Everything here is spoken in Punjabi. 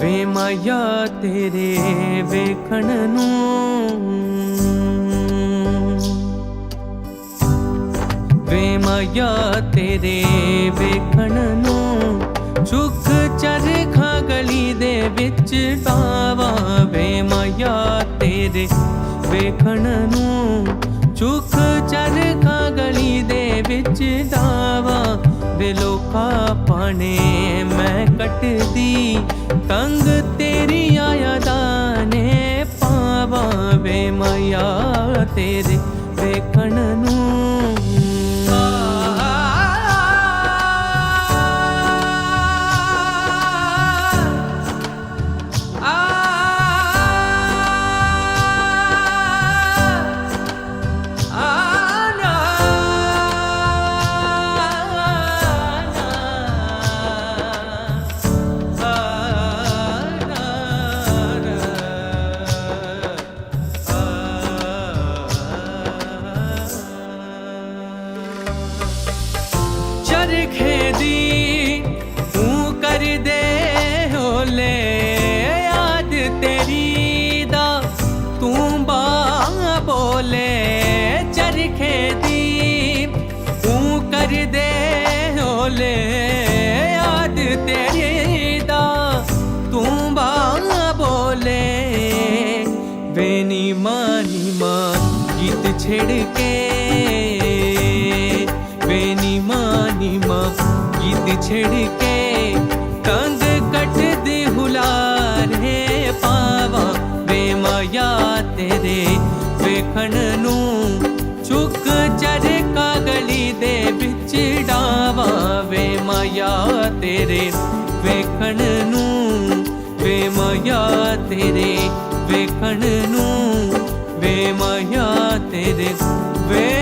ਵੇ ਮਾਇਆ ਤੇਰੇ ਵੇਖਣ ਨੂੰ, ਵੇ ਮਾਇਆ ਤੇਰੇ ਵੇਖਣ ਨੂੰ, ਸੁਖ ਚਰਖਾ ਗਲੀ ਦੇ ਵਿੱਚ ਢਾਵਾ। ਵੇ ਮਾਇਆ ਤੇਰੇ ਵੇਖਣ ਨੂੰ, ਸੁਖ ਚਰਖਾ ਗਲੀ ਦੇ ਵਿੱਚ ਢਾਵਾ। ਵੇ ਲੋਕਾ ਪਾਣੇ ਮੈਂ ਕੱਟਦੀ, ਤੰਗ ਤੇਰੀਆਂ ਯਾਦਾਂ ਨੇ ਪਾਵਾ। ਵੇ ਮਾਇਆ ਤੇਰੇ ਵੇਖਣ ਨੂੰ। चरखे दी तू कर दे होले, याद तेरी दा तू बा बोले। चरखे दी तू कर दे होले, याद तेरी दा तू बा बोले। वे नी मां गीत छेड़ के, वे नी मां गीत छेड़ के, तंग कटदी हुलारे पावा। वे माया तेरे ਵੇਖਣ ਨੂੰ, ਚੁੱਕ ਚਰਖਾ ਗਲੀ ਦੇ ਵਿੱਚ ਢਾਵਾ। ਵੇ ਮਾਇਆ ਤੇਰੇ ਵੇਖਣ ਨੂੰ, ਵੇ ਮਾਇਆ ਤੇਰੇ ਵੇਖਣ ਨੂੰ, ਵੇ ਮਾਇਆ ਤੇਰੇ ਵੇ